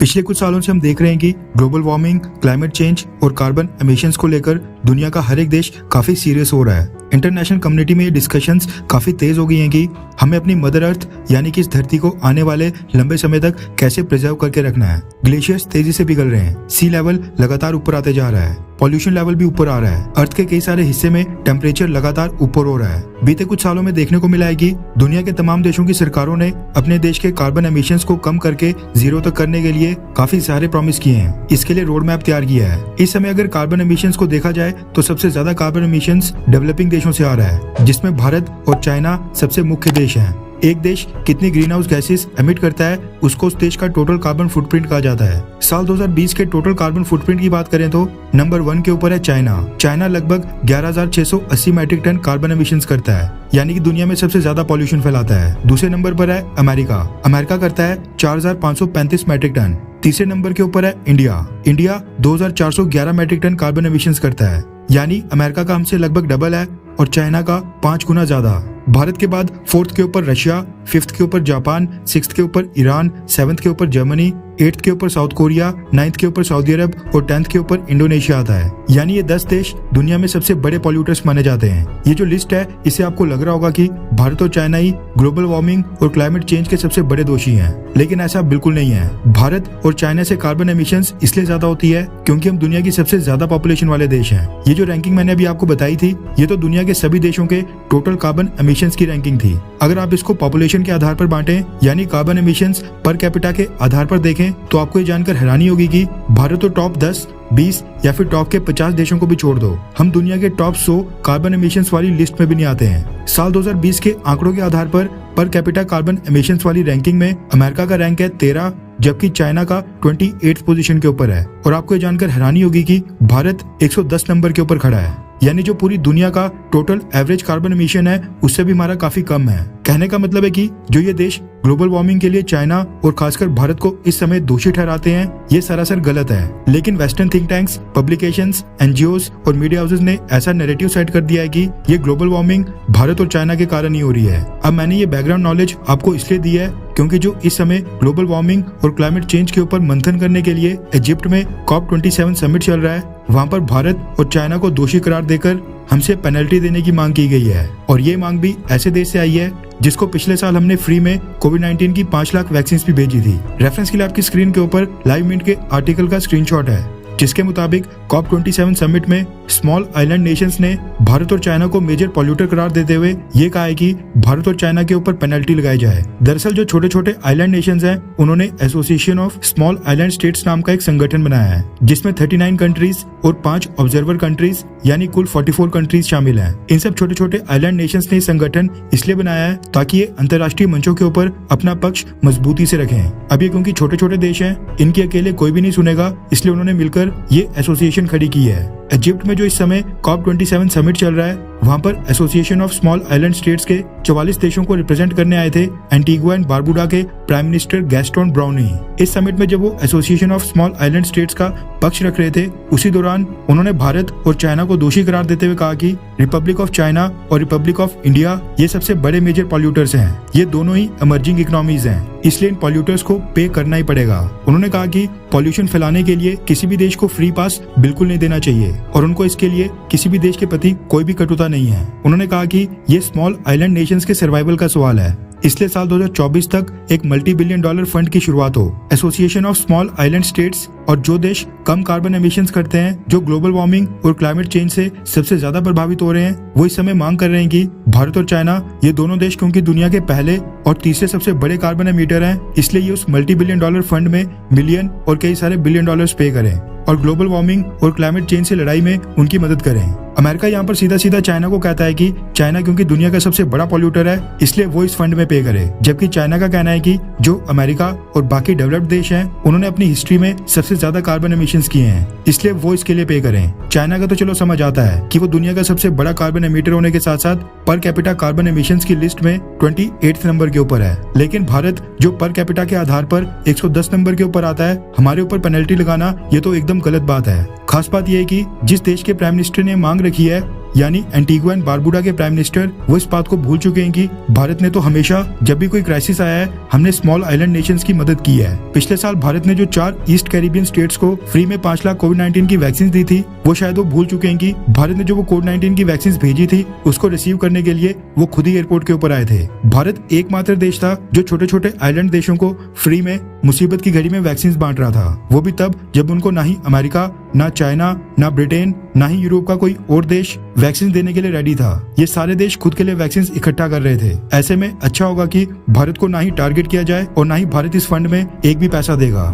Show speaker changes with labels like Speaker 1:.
Speaker 1: पिछले कुछ सालों से हम देख रहे हैं कि ग्लोबल वार्मिंग, क्लाइमेट चेंज और कार्बन एमिशंस को लेकर दुनिया का हर एक देश काफी सीरियस हो रहा है। इंटरनेशनल कम्युनिटी में ये डिस्कशंस काफी तेज हो गई हैं कि हमें अपनी मदर अर्थ यानी कि इस धरती को आने वाले लंबे समय तक कैसे प्रिजर्व करके रखना है। ग्लेशियर्स तेजी से पिघल रहे हैं, सी लेवल लगातार ऊपर आते जा रहा है, पॉल्यूशन लेवल भी ऊपर आ रहा है, अर्थ के कई सारे हिस्से में टेम्परेचर लगातार ऊपर हो रहा है। बीते कुछ सालों में देखने को मिला है कि दुनिया के तमाम देशों की सरकारों ने अपने देश के कार्बन एमिशंस को कम करके जीरो तक करने के लिए काफी सारे प्रॉमिस किए हैं। इसके लिए रोड मैप तैयार किया है। इस समय अगर कार्बन एमिशंस को देखा जाए तो सबसे ज्यादा कार्बन एमिशंस डेवलपिंग देशों से आ रहा है, जिसमें भारत और चाइना सबसे मुख्य देश हैं। एक देश कितनी ग्रीन हाउस गैसेस एमिट करता है उसको उस देश का टोटल कार्बन फुटप्रिंट कहा जाता है। साल 2020 के टोटल कार्बन फुटप्रिंट की बात करें तो नंबर 1 के ऊपर है चाइना। चाइना लगभग 11,680 मैट्रिक टन कार्बन एमिशंस करता है, यानी कि दुनिया में सबसे ज्यादा पॉल्यूशन फैलाता है। दूसरे नंबर पर है अमेरिका। अमेरिका करता है 4,535 मैट्रिक टन। तीसरे नंबर के ऊपर है India. India 2,411 metric ton carbon emissions करता है, यानी अमेरिका का हमसे लगभग डबल है और चाइना का 5 गुना ज्यादा। भारत के बाद 4th के ऊपर रशिया, 5th के ऊपर जापान, 6th के ऊपर ईरान, 7th के ऊपर जर्मनी, 8th के ऊपर साउथ कोरिया, 9th के ऊपर सऊदी अरब और 10th के ऊपर इंडोनेशिया आता है। यानी ये 10 देश दुनिया में सबसे बड़े पॉल्यूटर्स माने जाते हैं। ये जो लिस्ट है इससे आपको लग रहा होगा कि भारत और चाइना ही ग्लोबल वार्मिंग और क्लाइमेट चेंज के सबसे बड़े दोषी हैं, लेकिन ऐसा बिल्कुल नहीं है। भारत और चाइना से कार्बन एमिशंस इसलिए ज्यादा होती है क्योंकि हम दुनिया की सबसे ज्यादा पॉपुलेशन वाले देश हैं। ये जो रैंकिंग मैंने अभी आपको बताई थी ये तो दुनिया के सभी देशों के टोटल कार्बन एमिशंस की रैंकिंग थी। अगर आप इसको पॉपुलेशन के आधार पर बांटें यानी कार्बन एमिशंस पर कैपिटा के आधार पर देखें तो आपको ये जानकर हैरानी होगी कि भारत तो टॉप 10, 20 या फिर टॉप के 50 देशों को भी छोड़ दो, हम दुनिया के टॉप 100 कार्बन एमिशंस वाली लिस्ट में भी नहीं आते हैं। साल 2020 के आंकड़ों के आधार पर कैपिटा कार्बन एमिशंस वाली रैंकिंग में अमेरिका का रैंक है 13, जबकि चाइना का 28 पोजीशन के ऊपर है। और आपको ये जानकर हैरानी होगी कि भारत 110 नंबर के ऊपर खड़ा है, यानी जो पूरी दुनिया का टोटल एवरेज कार्बन एमिशन है उससे भी हमारा काफी कम है। कहने का मतलब है कि जो ये देश ग्लोबल वार्मिंग के लिए चाइना और खासकर भारत को इस समय दोषी ठहराते हैं ये सरासर गलत है। लेकिन western think tanks, publications, NGOs और मीडिया हाउसेज ने ऐसा नैरेटिव सेट कर दिया है कि ये ग्लोबल वार्मिंग भारत और चाइना के कारण ही हो रही है। अब मैंने ये बैकग्राउंड नॉलेज आपको इसलिए दी है क्योंकि जो इस समय ग्लोबल वार्मिंग और क्लाइमेट चेंज के ऊपर मंथन करने के लिए इजिप्ट में COP27 समिट चल रहा है, वहाँ पर भारत और चाइना को दोषी करार देकर हमसे पेनल्टी देने की मांग की गई है। और ये मांग भी ऐसे देश से आई है जिसको पिछले साल हमने फ्री में कोविड-19 की 5 लाख वैक्सीन भी भेजी थी। रेफरेंस के लिए आपकी स्क्रीन के ऊपर लाइव मिनट के आर्टिकल का स्क्रीनशॉट है, जिसके मुताबिक COP27 समिट में स्मॉल आइलैंड नेशंस ने भारत और चाइना को मेजर पॉल्यूटर करार देते हुए ये कहा है कि भारत और चाइना के ऊपर पेनल्टी लगाई जाए। दरअसल जो छोटे छोटे आइलैंड नेशंस हैं उन्होंने association of small island states नाम का एक संगठन बनाया है, जिसमें 39 कंट्रीज और 5 ऑब्जर्वर कंट्रीज यानी कुल 44 कंट्रीज शामिल हैं। इन सब छोटे छोटे आइलैंड नेशंस ने संगठन इसलिए बनाया है ताकि ये अंतर्राष्ट्रीय मंचों के ऊपर अपना पक्ष मजबूती से रखें। अब ये क्योंकि छोटे छोटे देश हैं, इनके अकेले कोई भी नहीं सुनेगा, इसलिए उन्होंने मिलकर ये एसोसिएशन खड़ी की है। इजिप्ट में जो इस समय COP27 समिट चल रहा है वहाँ पर association of small island states के 44 देशों को रिप्रेजेंट करने आए थे एंटीगुआ एंड बारबुडा के प्राइम मिनिस्टर गैस्टोन ब्राउनी। इस समिट में जब वो association of small island states का पक्ष रख रहे थे उसी दौरान उन्होंने भारत और चाइना को दोषी करार देते हुए कहा कि रिपब्लिक ऑफ चाइना और रिपब्लिक ऑफ इंडिया ये सबसे बड़े मेजर पॉल्यूटर्स हैं, ये दोनों ही इमर्जिंग इकोनॉमीज हैं, इसलिए इन पॉल्यूटर्स को पे करना ही पड़ेगा। उन्होंने कहा कि पॉल्यूशन फैलाने के लिए किसी भी देश को फ्री पास बिल्कुल नहीं देना चाहिए और उनको इसके लिए किसी भी देश के प्रति कोई भी कटुता नहीं है। उन्होंने कहा कि ये स्मॉल आइलैंड नेशंस के सर्वाइवल का सवाल है, इसलिए साल 2024 तक एक $multi-billion फंड की शुरुआत हो। Association of small island states और जो देश कम कार्बन एमिशंस करते हैं, जो ग्लोबल वार्मिंग और क्लाइमेट चेंज से सबसे ज्यादा प्रभावित हो रहे हैं, वो इस समय मांग कर रहे हैं कि भारत और चाइना ये दोनों देश क्योंकि दुनिया के पहले और तीसरे सबसे बड़े कार्बन एमिटर हैं, इसलिए ये उस $multi-billion फंड में मिलियन और कई सारे $billion पे करें और ग्लोबल वार्मिंग और क्लाइमेट चेंज से लड़ाई में उनकी मदद करें। अमेरिका यहाँ पर सीधा सीधा चाइना को कहता है कि चाइना क्योंकि दुनिया का सबसे बड़ा पॉल्यूटर है इसलिए वो इस फंड में पे करे, जबकि चाइना का कहना है कि जो अमेरिका और बाकी डेवलप्ड देश हैं उन्होंने अपनी हिस्ट्री में सबसे ज्यादा कार्बन एमिशंस किए हैं, इसलिए वो इसके लिए पे करें। चाइना का तो चलो समझ आता है कि वो दुनिया का सबसे बड़ा कार्बन एमिटर होने के साथ साथ पर कैपिटा कार्बन एमिशंस की लिस्ट में 28 नंबर के ऊपर है, लेकिन भारत जो पर कैपिटा के आधार पर 110 नंबर के ऊपर आता है, हमारे ऊपर पेनल्टी लगाना ये तो एकदम गलत बात है। खास बात यह है कि जिस देश के प्राइम मिनिस्टर ने मांग रखी है यानी एंटीगुआ एंड बारबुडा के प्राइम मिनिस्टर वो इस बात को भूल चुके हैं कि भारत ने तो हमेशा जब भी कोई क्राइसिस आया है हमने स्मॉल आइलैंड नेशंस की मदद की है। पिछले साल भारत ने जो 4 ईस्ट कैरिबियन स्टेट्स को फ्री में 5 लाख कोविड-19 की वैक्सीन दी थी, वो शायद वो भूल चुके हैं कि भारत ने जो वो कोविड-19 की वैक्सीन भेजी थी उसको रिसीव करने के लिए वो खुद ही एयरपोर्ट के ऊपर आए थे। भारत एकमात्र देश था जो छोटे छोटे आइलैंड देशों को फ्री में मुसीबत की घड़ी में वैक्सीन बांट रहा था, वो भी तब जब उनको ना ही अमेरिका, ना चाइना, ना ब्रिटेन, ना ही यूरोप का कोई और देश वैक्सीन देने के लिए रेडी था। ये सारे देश खुद के लिए वैक्सीन इकट्ठा कर रहे थे। ऐसे में अच्छा होगा कि भारत को ना ही टारगेट किया जाए और ना ही भारत इस फंड में एक भी पैसा देगा।